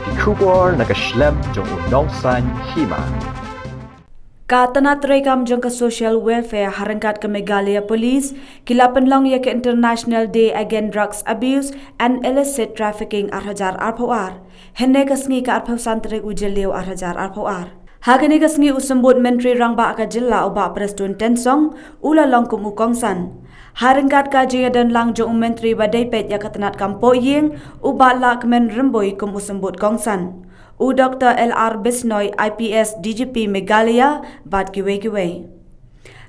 ki khubor nakaslem jong unongsan hima. Katana Trekam jong ka social welfare harangkat ke Meghalaya Police kilapan long ya ke International Day Against Drugs Abuse and Illicit Trafficking arhajar arpawar henne kasngi ka arpaw santre ujeleu arhajar arpawar hagani kasngi usambut menteri rangba ka jilla uba Preston Tensong ula long kum ukongsan harangkat ka jia dan lang jong menteri badai pet ya katanat kampo yeng uba lak men remboi kum usambut kongsan U Dr. L.R. Bisnoy IPS DGP Meghalaya bat kiwe.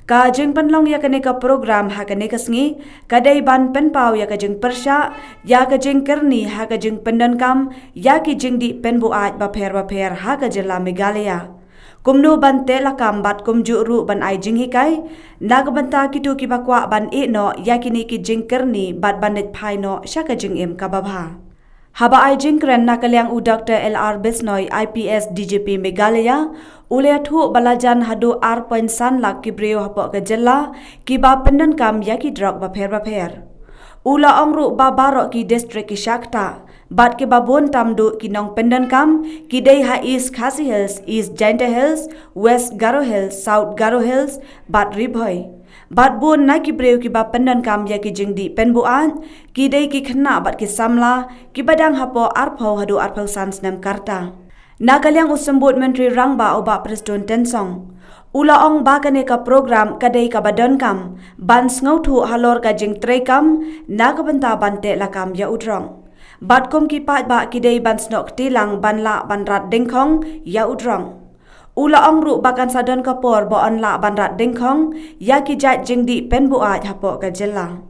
Ka jeng penlong ya kene ka program ha kene kasngi kadai ban penpau ya ka jeng persya ya ka jeng kerni ha ka jeng pendankam ya ki jeng di penbuat baper ha ka jela Meghalaya. Kumno ban te lakam bat kum juru ban ai jeng hikai nagbanta kitu ki bakwa ban e no ya kini ki jeng kerni bat banit phai no sya ka jeng em ka babha. Haba ai jingkren nakaliang u Dr. L.R. Bisnoy IPS DGP Meghalaya ule thu balajan hadu R.san lak kibreo hapo ke jella kiba pendan kam yaki drug baper. Ula ongru babaro ki district ki Shakta bat ke babon tamdu ki nong pendan kam ki dei ha East Khasi Hills, East Jaintia Hills, West Garo Hills, South Garo Hills bat ribhoi. Bat bun na ki breu ki ba pendan kam ya ki jingdi penbuan ki dei ki khna bat ki samla ki badang hapo arpau hadu arpau sans nam karta nakaliang usambut menteri rangba oba Preston Tensong ula ong ba kane ka program kadai ka badan kam ban ngau thu halor ka jing trekam nakabanta bante lakam ya udrong bat kom ki pat ba ki dei ban snok tilang ban la ban rat dengkhong ya udrong Ula ongru bakan sadan kapor bo anla banrat dengkhong ya ki jat jingdi penbuat hapo ka jella.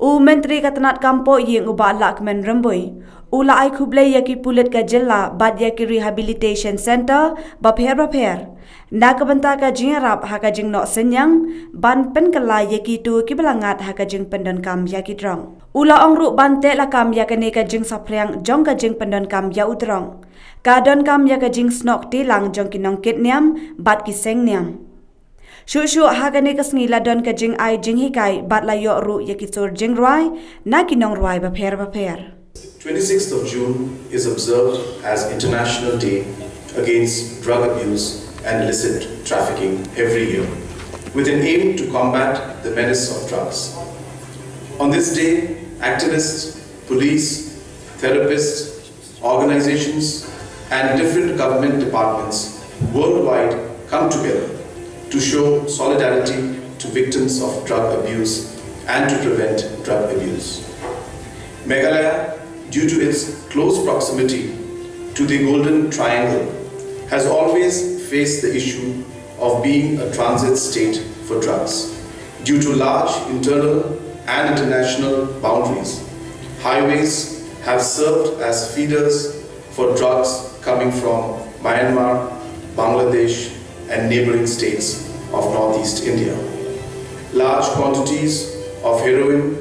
U menteri katanat kampo yeng uba lak men remboi. Ula ai khuble ya ki pulit ka jella bad ya ki rehabilitation center baper. Nakabanta ka jingarap ha ka jing no senyang ban penkala ya ki tu ki belangat ha ka jing pendan kam ya ki drong. Ula ongru bante lakam ya kene ka jing sapriang jong ka jing pendan kam ya utrong. Kadon kam ya ka jing snok tilang jong kinong kitniam bat ki sengniam. Shushu hagane ka snila don ka jing ai jing hikai bat la yo ru ya ki sur jing ruai na kinong ruai baper. 26th of June is observed as International Day Against Drug Abuse and Illicit Trafficking every year, with an aim to combat the menace of drugs. On this day, activists, police, therapists, organizations, and different government departments worldwide come together to show solidarity to victims of drug abuse and to prevent drug abuse. Meghalaya, due to its close proximity to the Golden Triangle, has always faced the issue of being a transit state for drugs. Due to large internal and international boundaries, highways have served as feeders for drugs coming from Myanmar, Bangladesh and neighboring states of northeast India. Large quantities of heroin,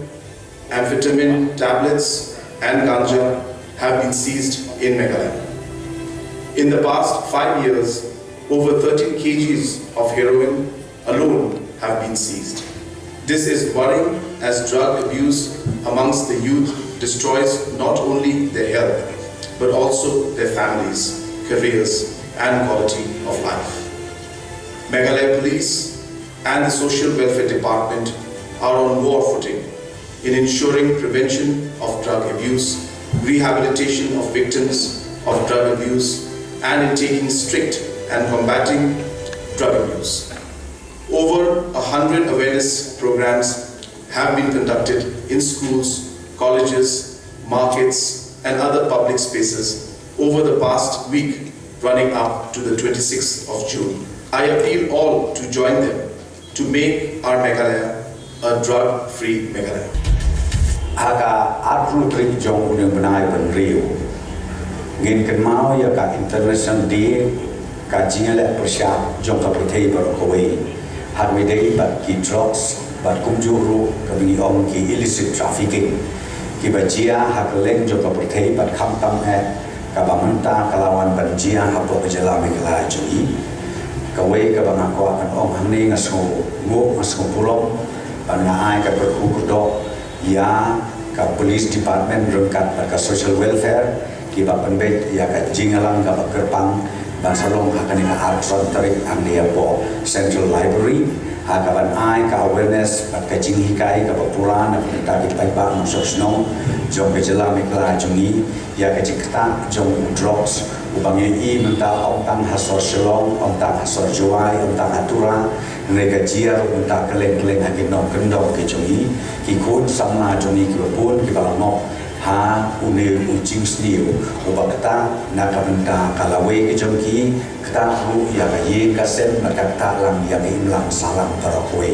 amphetamine tablets and ganja have been seized in Meghalaya. In the past 5 years, over 13 kgs of heroin alone have been seized. This is worrying as drug abuse amongst the youth destroys not only their health but also their families, careers and quality of life. Meghalaya Police and the Social Welfare Department are on war footing in ensuring prevention of drug abuse, rehabilitation of victims of drug abuse and in taking strict and combating drug abuse. Over 100 awareness programs have been conducted in schools, colleges, markets and other public spaces over the past week running up to the 26th of June. I appeal all to join them to make our Meghalaya a drug-free Meghalaya. Aga atru trik jong unyong benai ben Rio. Ngin ken mau ya ka International Day ka jingale persiap jong ka perthei bar kowei. Had we day but ki drugs but kumjuru ka bingi ong ki illicit trafficking. Ki bajia hakeleng jong ka perthei but kham tam ka bamanta kalawan banjia hapo jela Meghalaya joi. Ka wei ka bangako kan ong hangni ngaso ngo ngaso pulong ban ngai ka perku kudo ya ka police department rungkat ka social welfare kiba penbet ya ka jingalang ka kerpang bansalong hakani ka art tarik angnia po Central Library hakaban ai ka awareness pat ka jinghikai ka puran na ta ki pai ba no sosno jong ke jela mikla jongi ya ka jikta jong drugs ubang i menta ong tang hasor shalom ong tang hasor joai ong tang atura nega jia ong tang keleng-keleng hakin no kendong ke jongi ki khun samna jongi ki pun ki balamo ha une ujing sniu ubakta nakamenta kalawe ke jongi kata ru ya ka ye ka sem na kata lang ya im lang salam tarakwe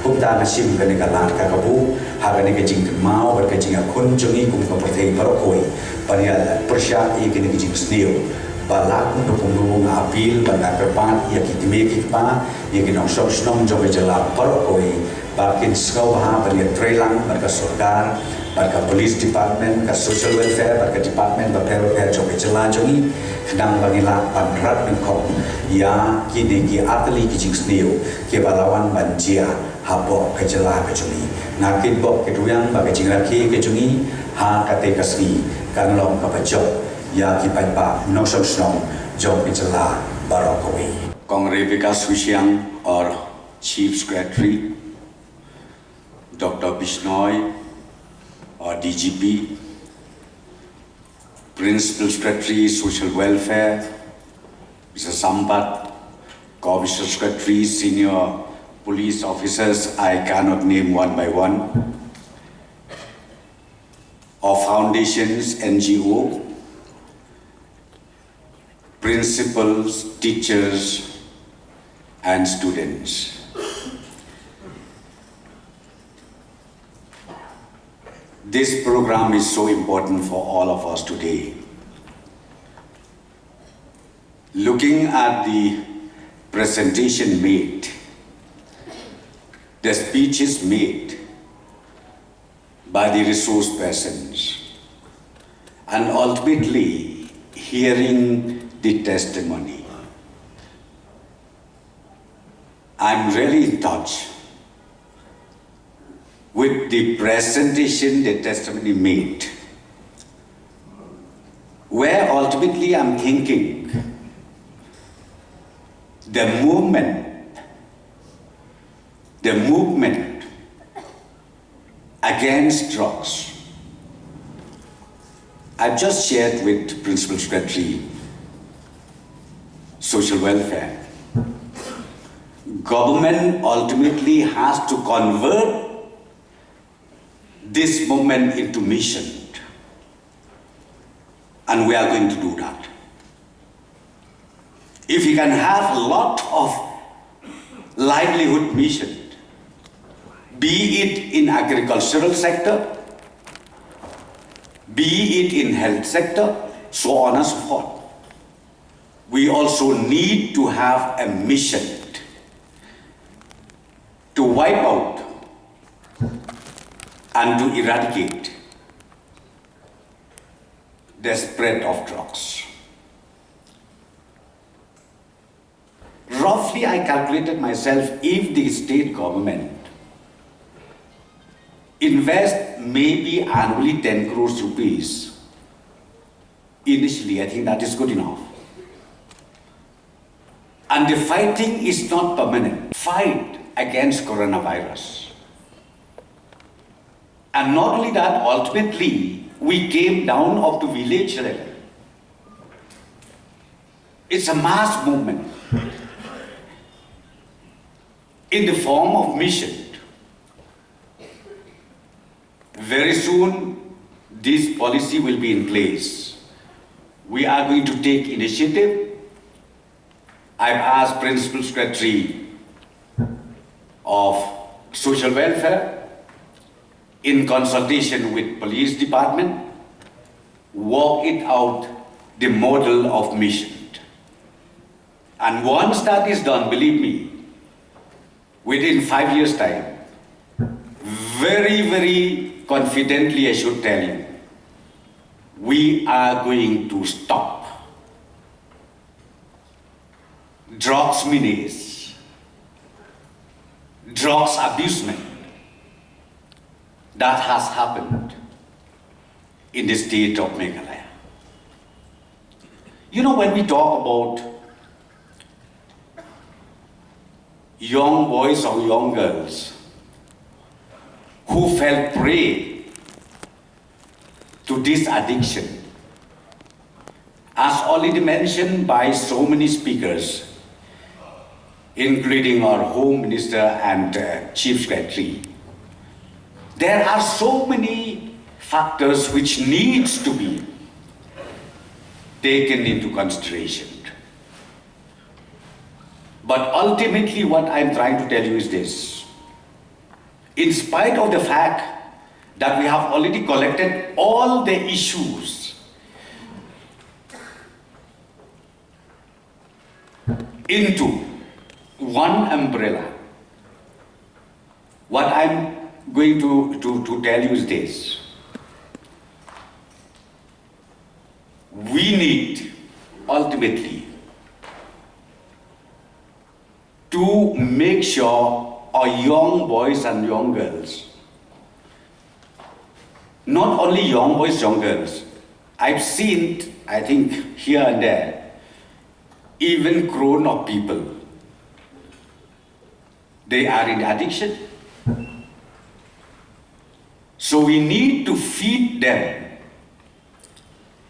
kumta nasim ka ne kalat ka kabu ha ka ne ke jing mau ber ke jing khun jongi kum ka perthei tarakwe pania persya i ke ne jing sniu balak untuk pemulung apil banda kerpan ya kitime kitpa ya kinong sosnom jobe jela tarakwe bakin skau ha pania trelang barka sarkar barka police department ka social welfare barka department ba pero jobe jela jongi khadang bangila panrat bengkok ya kini ki atli ki jingsneu ke balawan banjia hapo ke jela ke jongi nakin bok ke duyang ba ke jingraki ke jongi ha kate kasni kanlong ka bajok ya ki pai pa no sosnom job ke jela barokawi Kongre Vikas Wishyang or Chief Secretary Dr. Bisnoy or DGP, Principal Secretary Social Welfare, Mr. Sampat, Co-Officer Secretary, Senior Police Officers, I cannot name one by one, of foundations, NGO, principals, teachers, and students. This program is so important for all of us today. Looking at the presentation made, the speeches made by the resource persons, and ultimately hearing the testimony, I'm really in touch with the presentation the testimony made, where ultimately I'm thinking the movement against drugs. I've just shared with Principal Secretary Social Welfare. Government ultimately has to convert this movement into mission, and we are going to do that. If we can have a lot of livelihood mission, be it in agricultural sector, be it in health sector, so on and so forth, we also need to have a mission to wipe out and to eradicate the spread of drugs. Roughly, I calculated myself, if the state government invest maybe annually 10 crores rupees, initially I think that is good enough. And the fighting is not permanent. Fight against coronavirus. And not only that, ultimately, we came down up to village level. It's a mass movement in the form of mission. Very soon, this policy will be in place. We are going to take initiative. I've asked Principal Secretary of Social Welfare, in consultation with police department, work it out the model of mission. And once that is done, believe me, within 5 years' time, very, very confidently I should tell you, we are going to stop drugs menace, drugs abusement that has happened in the state of Meghalaya. You know, when we talk about young boys or young girls who fell prey to this addiction, as already mentioned by so many speakers, including our Home Minister and Chief Secretary, there are so many factors which needs to be taken into consideration. But ultimately what I'm trying to tell you is this. In spite of the fact that we have already collected all the issues into one umbrella, what I'm going to tell you is this. We need ultimately to make sure our young boys and young girls, not only young boys, young girls, I've seen, I think, here and there, even grown-up people, they are in addiction. So we need to feed them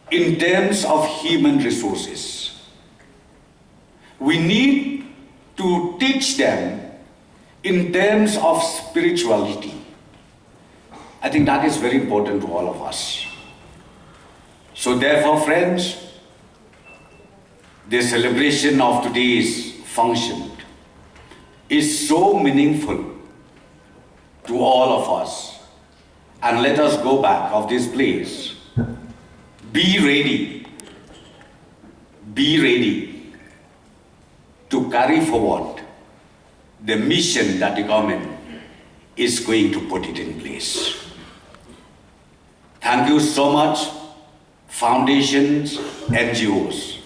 in terms of human resources. We need to teach them in terms of spirituality. I think that is very important to all of us. So therefore, friends, the celebration of today's function is so meaningful to all of us. And let us go back of this place. Be ready to carry forward the mission that the government is going to put it in place. Thank you so much, foundations, NGOs.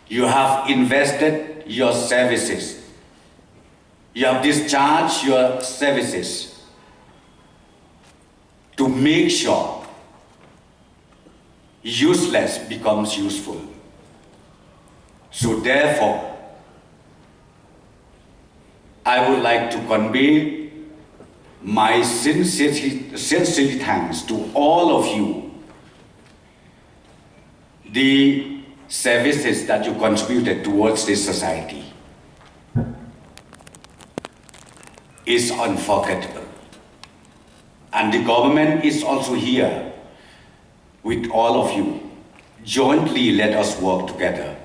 You have invested your services. You have discharged your services to make sure useless becomes useful. So therefore, I would like to convey my sincere thanks to all of you, the services that you contributed towards this society is unforgettable. And the government is also here with all of you. Jointly let us work together.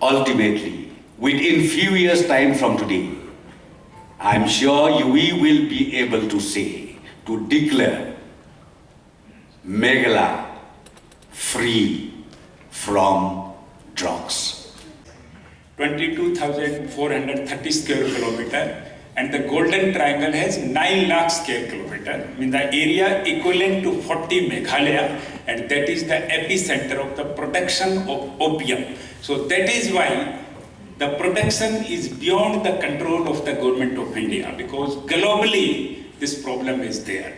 Ultimately, within few years' time from today, I'm sure we will be able to say, to declare Meghalaya free from drugs. 22,430 square kilometer, and the Golden Triangle has 9 lakh square kilometer, means the area equivalent to 40 Meghalaya, and that is the epicenter of the production of opium. So that is why the production is beyond the control of the government of India, because globally this problem is there.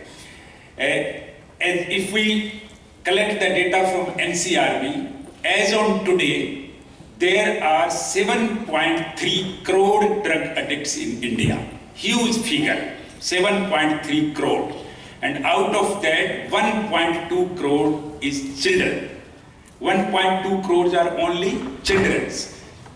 And if we collect the data from NCRB, as on today, there are 7.3 crore drug addicts in India. Huge figure, 7.3 crore. And out of that, 1.2 crore is children. 1.2 crores are only children.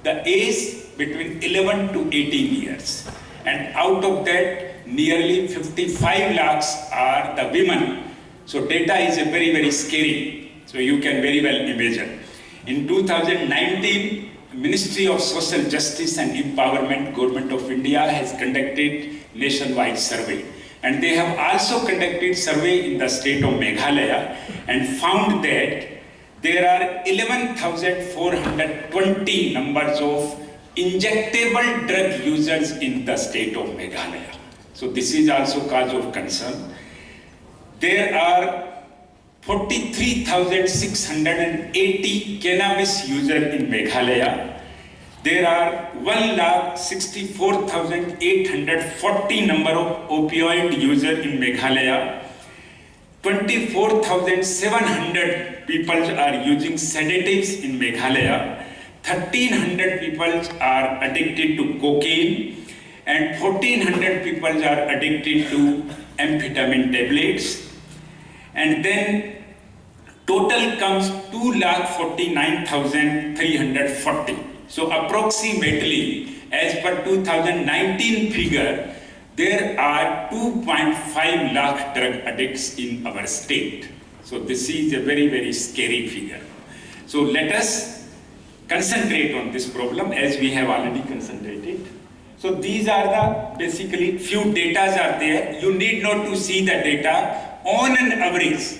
The age between 11 to 18 years. And out of that, nearly 55 lakhs are the women. So data is very, very scary. So you can very well imagine. In 2019, Ministry of Social Justice and Empowerment, Government of India has conducted nationwide survey. And they have also conducted survey in the state of Meghalaya and found that there are 11,420 numbers of injectable drug users in the state of Meghalaya. So this is also cause of concern. There are 43,680 cannabis users in Meghalaya. There are 1,64,840 number of opioid users in Meghalaya. 24,700 people are using sedatives in Meghalaya, 1,300 people are addicted to cocaine, and 1,400 people are addicted to amphetamine tablets. And then total comes 2,49,340. So approximately, as per 2019 figure, there are 2.5 lakh drug addicts in our state. So this is a very, very scary figure. So let us concentrate on this problem as we have already concentrated. So these are the basically few datas are there. You need not to see the data. On an average,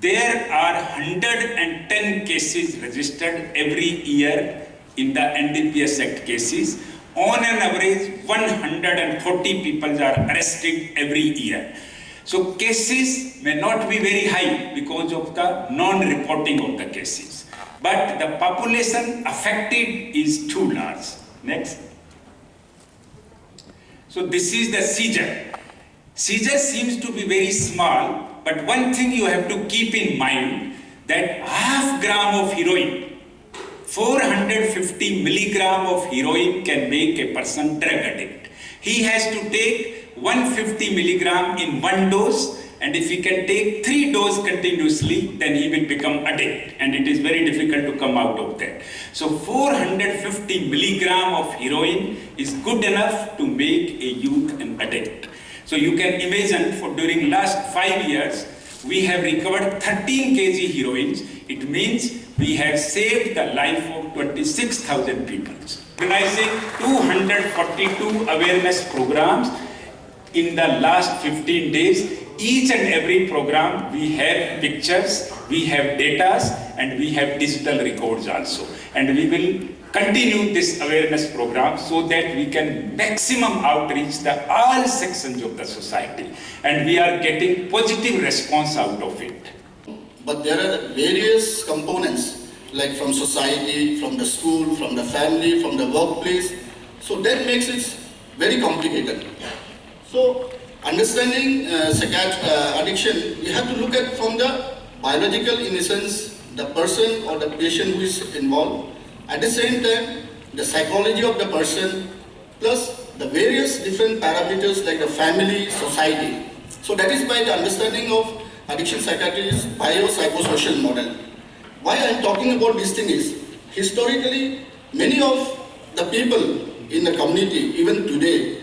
there are 110 cases registered every year in the NDPS Act cases. On an average, 140 people are arrested every year. So cases may not be very high because of the non-reporting of the cases. But the population affected is too large. Next. So this is the seizure. Seizure seems to be very small, but one thing you have to keep in mind that half gram of heroin, 450 milligram of heroin can make a person drug addict. He has to take 150 milligram in one dose, and if he can take 3 doses continuously, then he will become addict, and it is very difficult to come out of that. So 450 milligram of heroin is good enough to make a youth an addict. So you can imagine for during last 5 years, we have recovered 13 kg heroines. It means we have saved the life of 26,000 people. Organizing 242 awareness programs in the last 15 days. Each and every program, we have pictures, we have data, and we have digital records also. And we will continue this awareness program so that we can maximum outreach the all sections of the society. And we are getting positive response out of it. But there are various components, like from society, from the school, from the family, from the workplace. So that makes it very complicated. So understanding addiction, we have to look at from the biological innocence, the person or the patient who is involved. At the same time, the psychology of the person, plus the various different parameters like the family, society. So that is why the understanding of addiction psychiatry is biopsychosocial model. Why I am talking about this thing is, historically, many of the people in the community, even today,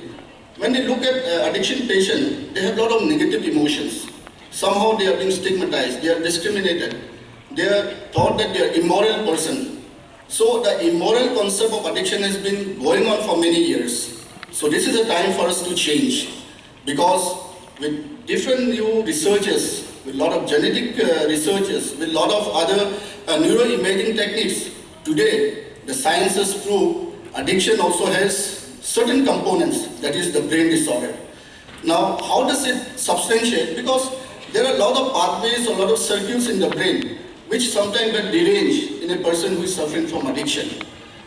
when they look at addiction patient, they have a lot of negative emotions. Somehow they are being stigmatized, they are discriminated, they are thought that they are immoral person. So the immoral concept of addiction has been going on for many years. So this is a time for us to change, because with different new researches, with a lot of genetic researches, with a lot of other neuroimaging techniques, today the science has proved addiction also has certain components, that is the brain disorder. Now, how does it substantiate? Because there are a lot of pathways, a lot of circuits in the brain, which sometimes get deranged in a person who is suffering from addiction.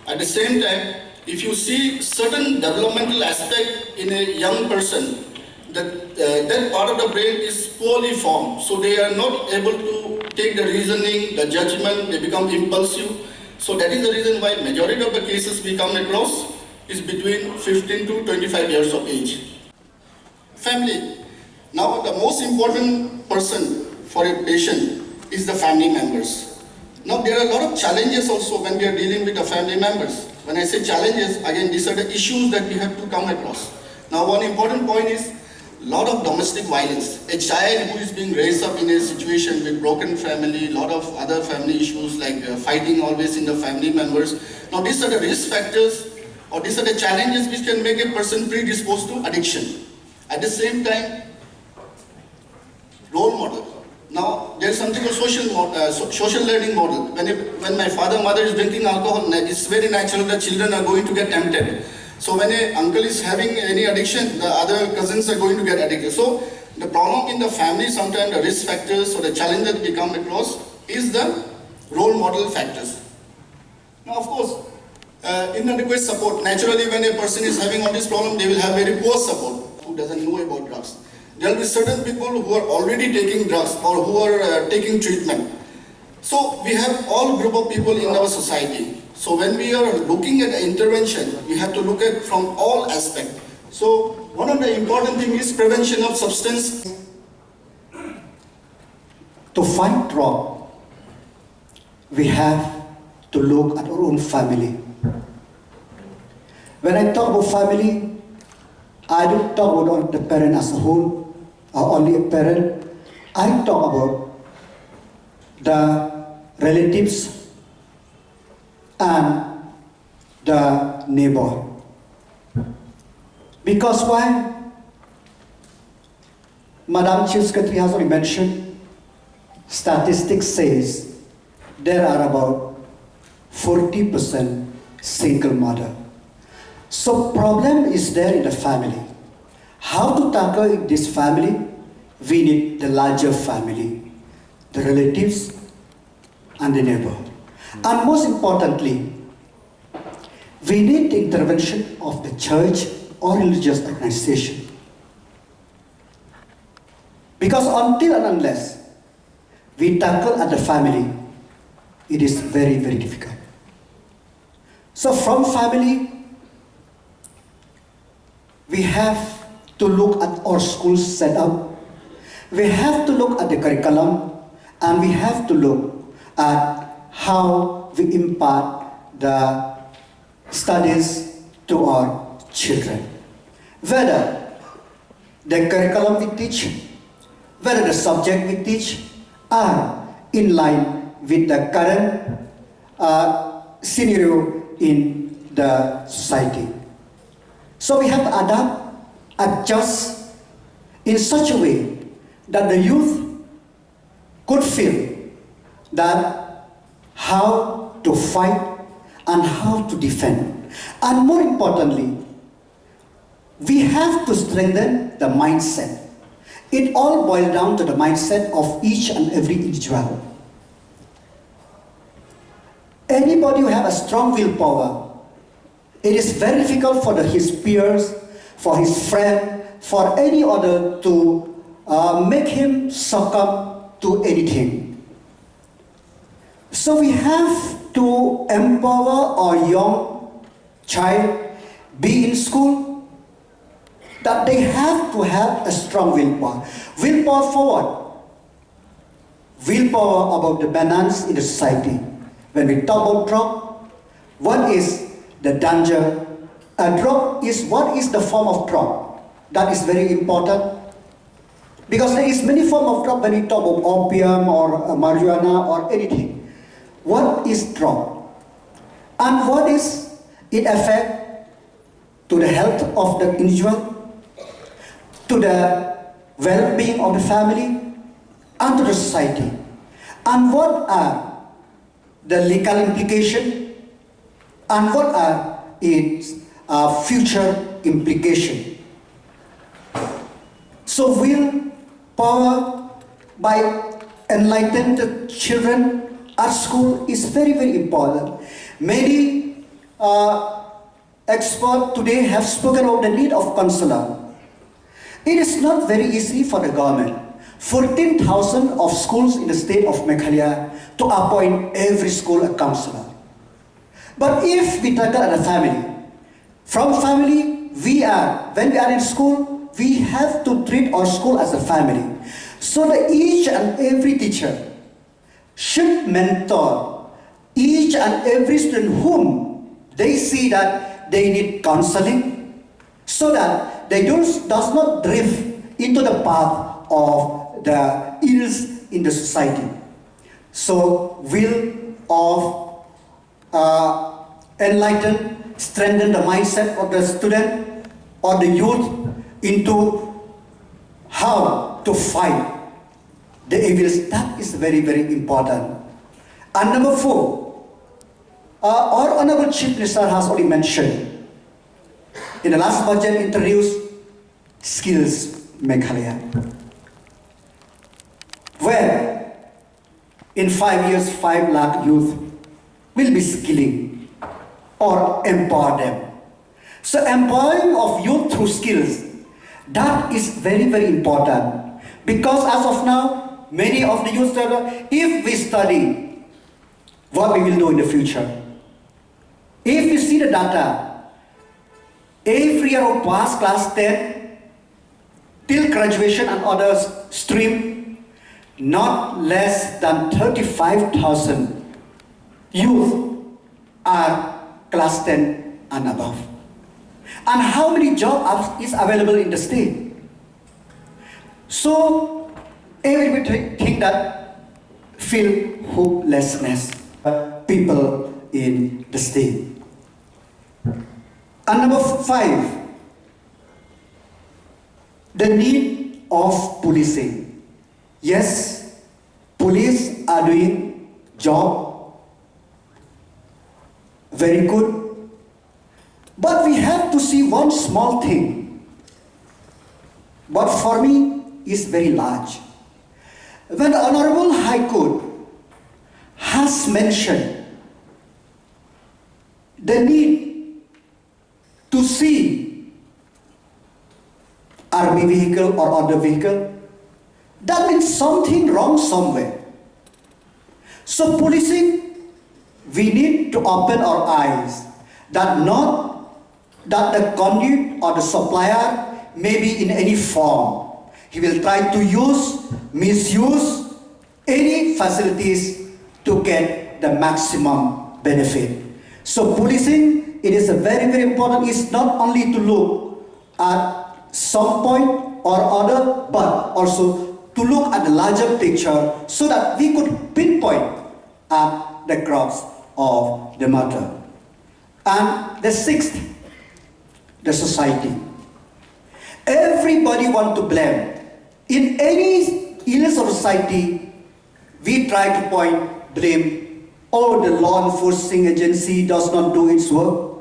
At the same time, if you see certain developmental aspect in a young person, that part of the brain is poorly formed, so they are not able to take the reasoning, the judgment, they become impulsive. So that is the reason why majority of the cases we come across is between 15 to 25 years of age. Family. Now the most important person for a patient is the family members. Now there are a lot of challenges also when we are dealing with the family members. When I say challenges, again these are the issues that we have to come across. Now one important point is a lot of domestic violence. A child who is being raised up in a situation with broken family, a lot of other family issues like fighting always in the family members. Now these are the risk factors, or these are the challenges which can make a person predisposed to addiction. At the same time, role model. Now there is something called social learning model. When my father, mother is drinking alcohol, it's very natural that children are going to get tempted. So when an uncle is having any addiction, the other cousins are going to get addicted. So the problem in the family, sometimes the risk factors or the challenge that we come across is the role model factors. Now of course, inadequate support. Naturally when a person is having all this problem, they will have very poor support who doesn't know about drugs. there will be certain people who are already taking drugs or who are taking treatment. So we have all group of people in our society. So when we are looking at intervention, we have to look at from all aspects. So one of the important thing is prevention of substance. To fight drug, we have to look at our own family. When I talk about family, I don't talk about the parent as a whole, or only a parent. I talk about the relatives and the neighbor. Because why? Madam Chief Secretary has already mentioned, statistics says there are about 40% single mother. So problem is there in the family. How to tackle this family? We need the larger family, the relatives and the neighbor. And most importantly, we need the intervention of the church or religious organization. Because until and unless we tackle at the family, it is very, very difficult. So from family, we have to look at our school setup, we have to look at the curriculum, and we have to look at how we impart the studies to our children. Whether the curriculum we teach, whether the subject we teach are in line with the current scenario in the society. So we have to adapt, adjust in such a way that the youth could feel that how to fight and how to defend. And more importantly, we have to strengthen the mindset. It all boils down to the mindset of each and every individual. Anybody who has a strong willpower, it is very difficult for his peers, for his friend, for any other to make him succumb to anything. So we have to empower our young child, be in school, that they have to have a strong willpower. Willpower for what? Willpower about the balance in the society. When we talk about drug, what is the danger? A drug is, what is the form of drug? That is very important. Because there is many forms of drug when we talk about opium or marijuana or anything. What is drug? And what is it affect to the health of the individual, to the well-being of the family, and to the society? And what are the legal implications, and what are its future implications? So willpower by enlightening the children at school is very, very important. Many experts today have spoken about the need of counselor. It is not very easy for the government, 14,000 of schools in the state of Meghalaya, to appoint every school a counselor. But if we tackle at a family, from family, when we are in school, we have to treat our school as a family. So that each and every teacher should mentor each and every student whom they see that they need counseling, so that they does not drift into the path of the ills in the society. So will of enlighten, strengthen the mindset of the student or the youth into how to fight the evils. That is very, very important. And number 4, our Honorable Chief Minister has already mentioned, in the last budget introduced Skills Meghalaya, where in 5 years 5 lakh youth will be skilling or empower them. So empowering of youth through skills, That is very, very important. Because as of now, many of the youth say, if we study, what we will do in the future? If you see the data, every year of past class 10 till graduation and others stream, not less than 35,000 youth are class 10 and above. And how many jobs is available in the state? So everybody think that feel hopelessness, people in the state. And number 5, the need of policing. Yes, police are doing job very good, but we have to see one small thing, but for me is very large. When the Honorable High Court has mentioned the need to see army vehicle or other vehicle, that means something wrong somewhere. So policing, we need to open our eyes that not that the conduit or the supplier may be in any form. He will try to misuse any facilities to get the maximum benefit. So policing, it is a very, very important. It's not only to look at some point or other, but also to look at the larger picture so that we could pinpoint at the crux of the matter. And the 6th, the society. Everybody want to blame. In any illness of society, we try to blame, all the law enforcing agency does not do its work,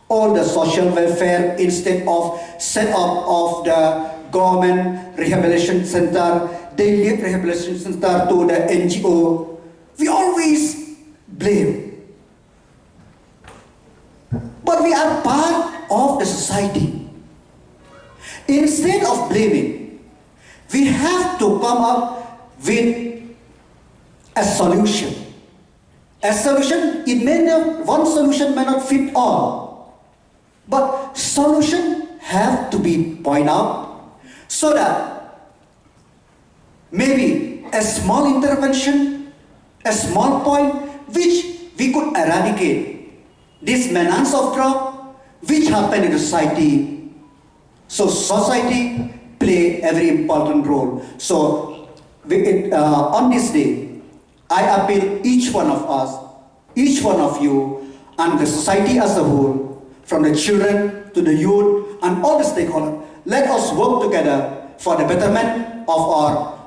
all the social welfare instead of set up of the government rehabilitation center, they leave rehabilitation center to the NGO. We always blame. But we are part of the society. Instead of blaming, we have to come up with a solution. A solution, one solution may not fit all, but solution have to be pointed out so that maybe a small intervention, a small point which we could eradicate this menace of drug which happen in society. So society play a very important role. So on this day, I appeal each one of us, each one of you, and the society as a whole, from the children to the youth and all the stakeholders, let us work together for the betterment of our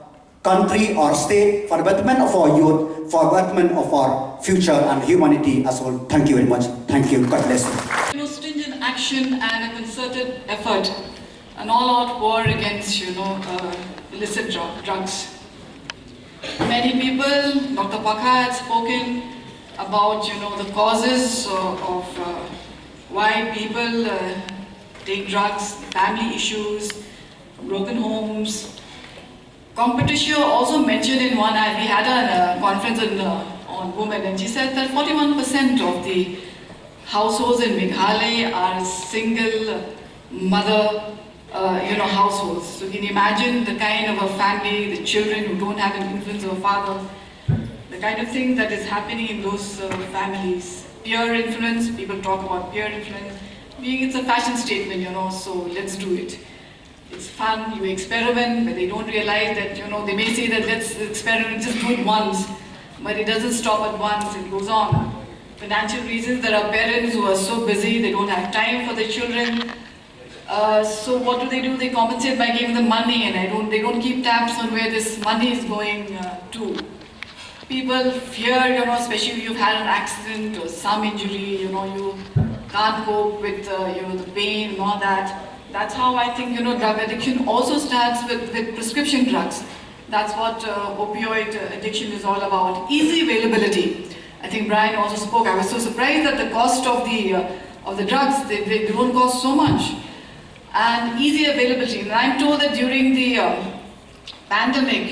country, our state, for the betterment of our youth, for the betterment of our future and humanity as a whole. Thank you very much. Thank you. God bless you. Stringent action and a concerted effort, an all-out war against, illicit drugs. Many people, Dr. Pakha had spoken about, the causes of why people take drugs, family issues, broken homes. Competition also mentioned in one, we had a conference on women, and she said that 41% of the households in Meghalaya are single mother households. So you can imagine the kind of a family, the children who don't have an influence of a father, the kind of thing that is happening in those families. Peer influence, people talk about peer influence. It's a fashion statement, so let's do it. It's fun, you experiment, but they don't realize that, they may say that let's experiment, just do it once, but it doesn't stop at once, it goes on. Financial reasons, there are parents who are so busy, they don't have time for their children. So what do? They compensate by giving them money, and they don't keep tabs on where this money is going to. People fear, especially if you've had an accident or some injury, you can't cope with the pain and all that. That's how I think drug addiction also starts with prescription drugs. That's what opioid addiction is all about. Easy availability. I think Brian also spoke. I was so surprised that the cost of the drugs, they don't cost so much. and easy availability. And I'm told that during the pandemic,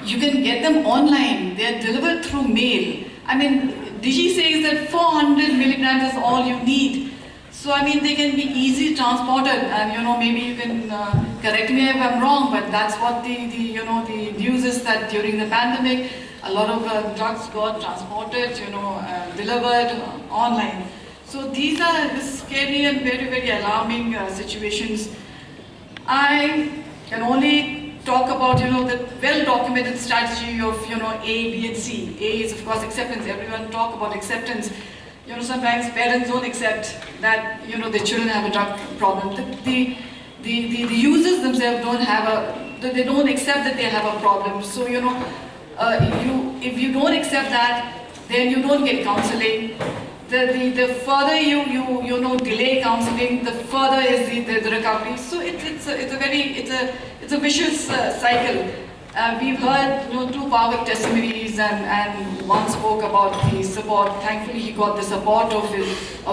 you can get them online. They are delivered through mail. I mean, Digi says that 400 milligrams is all you need. So I mean, they can be easily transported, and maybe you can correct me if I'm wrong, but that's what the news is, that during the pandemic, a lot of drugs got transported, delivered online. So these are scary and very, very alarming situations. I can only talk about, the well-documented strategy of, A, B, and C. A is, of course, acceptance. Everyone talk about acceptance. Sometimes parents don't accept that, their children have a drug problem. The users themselves they don't accept that they have a problem. So, if you don't accept that, then you don't get counseling. The further you delay counseling, the further is the recovery. So it's a vicious cycle. We've heard 2 powerful testimonies, and one spoke about the support. Thankfully, he got the support of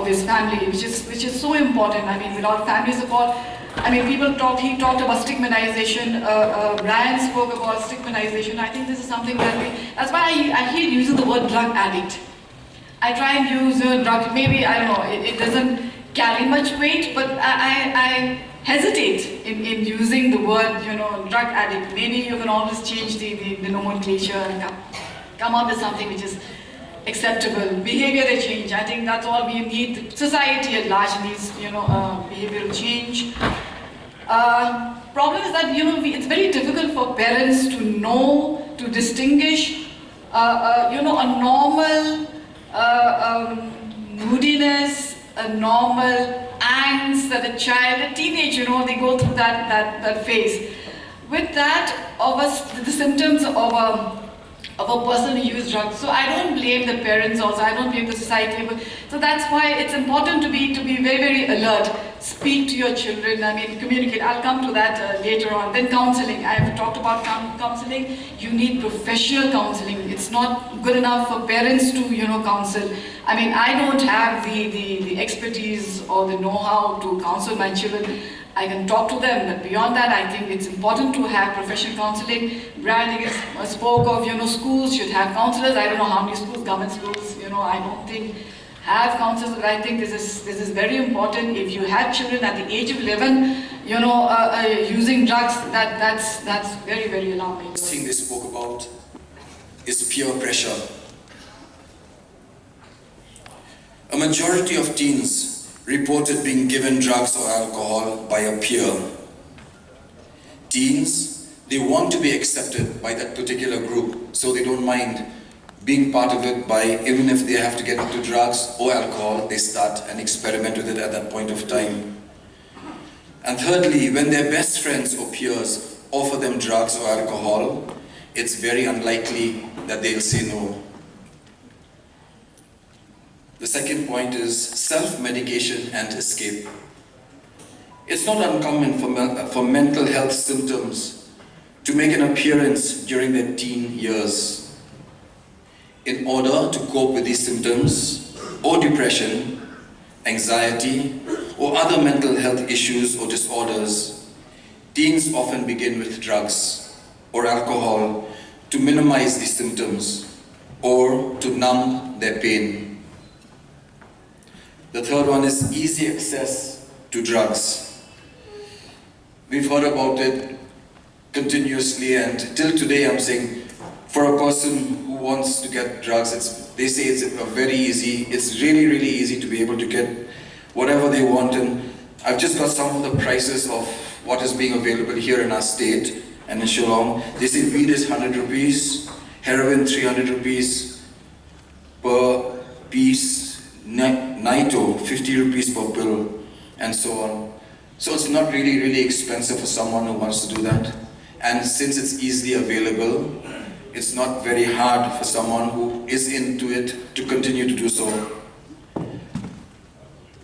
his family, which is so important. I mean, without family support, I mean, he talked about stigmatization. Brian spoke about stigmatization. I think this is something that's why I hate using the word drug addict. I try and use drug, maybe, I don't know, it doesn't carry much weight, but I hesitate in using the word, drug addict. Maybe you can always change the nomenclature and come up with something which is acceptable. Behavioral change, I think that's all we need. Society at large needs, behavioral change. Problem is that, it's very difficult for parents to know, to distinguish, a normal moodiness, a normal angst that a child, a teenager, they go through that phase. With that, the symptoms of a person who uses drugs. So I don't blame the parents also, I don't blame the society. But, so that's why it's important to be very, very alert. Speak to your children, I mean, communicate. I'll come to that later on. Then counseling, I have talked about counseling. You need professional counseling. It's not good enough for parents to, counsel. I mean, I don't have the expertise or the know-how to counsel my children. I can talk to them, but beyond that, I think it's important to have professional counseling. Brad spoke of, schools should have counselors. I don't know how many schools, government schools, I don't think have counselors, but I think this is very important. If you have children at the age of 11, using drugs, that's very, very alarming. The thing they spoke about is peer pressure. A majority of teens reported being given drugs or alcohol by a peer. Teens, they want to be accepted by that particular group, so they don't mind being part of it by, even if they have to get into drugs or alcohol, they start and experiment with it at that point of time. And thirdly, when their best friends or peers offer them drugs or alcohol, it's very unlikely that they'll say no. The second point is self-medication and escape. It's not uncommon for mental health symptoms to make an appearance during their teen years. In order to cope with these symptoms, or depression, anxiety, or other mental health issues or disorders, teens often begin with drugs or alcohol to minimize these symptoms or to numb their pain. The third one is easy access to drugs. We've heard about it continuously, and till today I'm saying, for a person who wants to get drugs, they say it's really, really easy to be able to get whatever they want. And I've just got some of the prices of what is being available here in our state and in Shillong. They say weed is 100 rupees, heroin 300 rupees per piece, Nito 50 rupees per pill, and so on. So it's not really, really expensive for someone who wants to do that. And since it's easily available, it's not very hard for someone who is into it to continue to do so.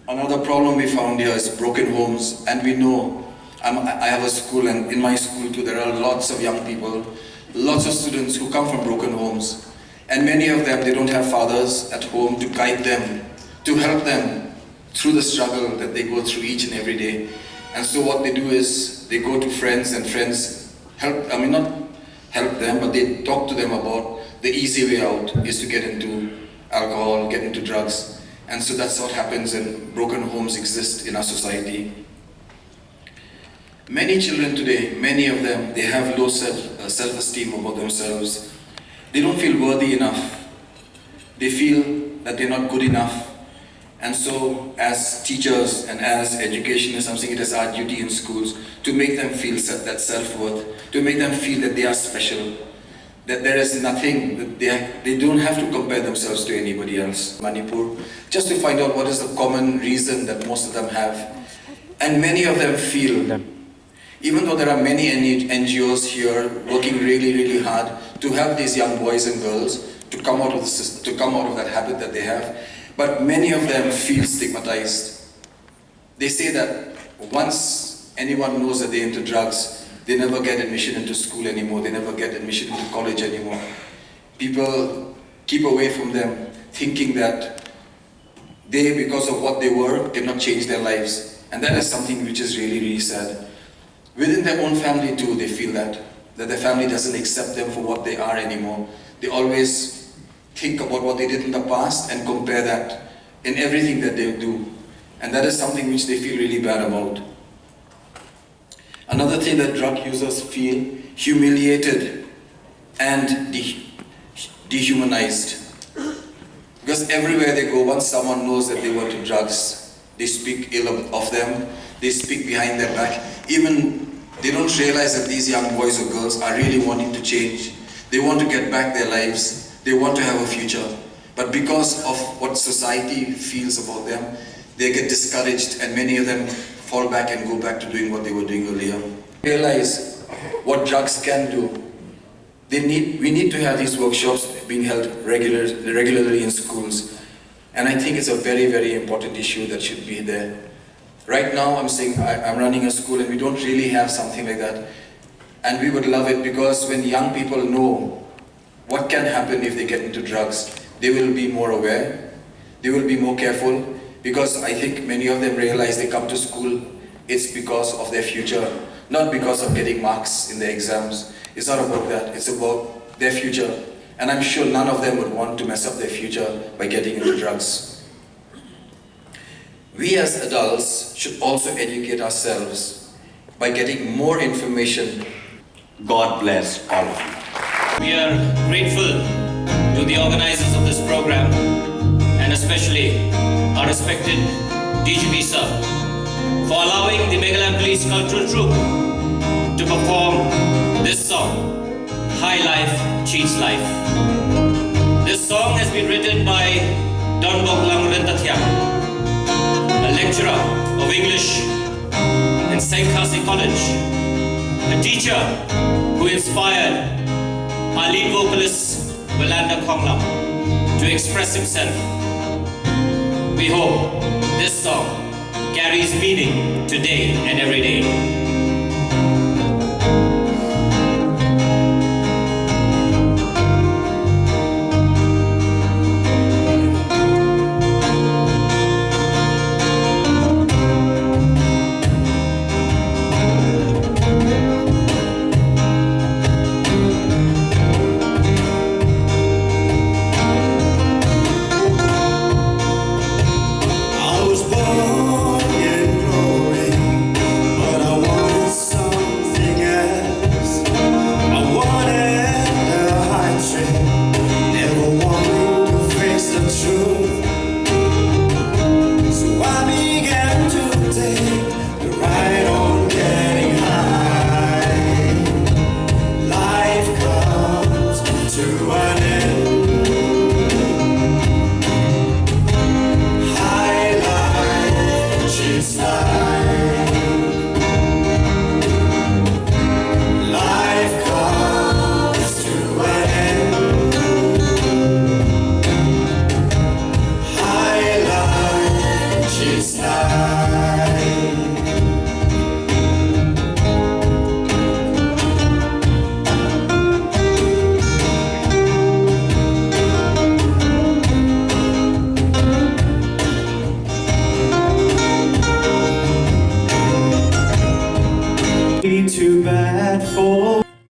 Another problem we found here is broken homes, and we know, I have a school, and in my school too there are lots of young people, lots of students who come from broken homes, and many of them, they don't have fathers at home to guide them, to help them through the struggle that they go through each and every day. And so what they do is they go to friends and friends not help them, but they talk to them about the easy way out is to get into alcohol, get into drugs. And so that's what happens, and broken homes exist in our society. Many children today, many of them, they have low self-esteem about themselves. They don't feel worthy enough. They feel that they're not good enough. And so as teachers and as educationists, I'm saying it is our duty in schools to make them feel that self-worth, to make them feel that they are special, that there is nothing, that they don't have to compare themselves to anybody else. Manipur, just to find out what is the common reason that most of them have. And many of them feel, even though there are many NGOs here working really, really hard to help these young boys and girls to come out of that habit that they have, but many of them feel stigmatized. They say that once anyone knows that they're into drugs, they never get admission into school anymore, they never get admission into college anymore. People keep away from them, thinking that they, because of what they were, cannot change their lives. And that is something which is really, really sad. Within their own family too, they feel that their family doesn't accept them for what they are anymore. They always think about what they did in the past and compare that in everything that they do. And that is something which they feel really bad about. Another thing that drug users feel, humiliated and dehumanized. Because everywhere they go, once someone knows that they were to drugs, they speak ill of them, they speak behind their back. Even they don't realize that these young boys or girls are really wanting to change. They want to get back their lives. They want to have a future. But because of what society feels about them, they get discouraged, and many of them fall back and go back to doing what they were doing earlier. Realize what drugs can do. We need to have these workshops being held regularly in schools. And I think it's a very, very important issue that should be there. Right now, I'm running a school and we don't really have something like that. And we would love it, because when young people know what can happen if they get into drugs, they will be more aware, they will be more careful, because I think many of them realize they come to school, it's because of their future, not because of getting marks in their exams. It's not about that, it's about their future. And I'm sure none of them would want to mess up their future by getting into drugs. We as adults should also educate ourselves by getting more information. God bless all of you. We are grateful to the organizers of this program, and especially our respected DGP sir, for allowing the Meghalaya Police Cultural Troupe to perform this song, High Life Cheats Life. This song has been written by Don Boklang Rentathiam, a lecturer of English in St. Khasi College, a teacher who inspired our lead vocalist, Willanda Konglam, to express himself. We hope this song carries meaning today and every day.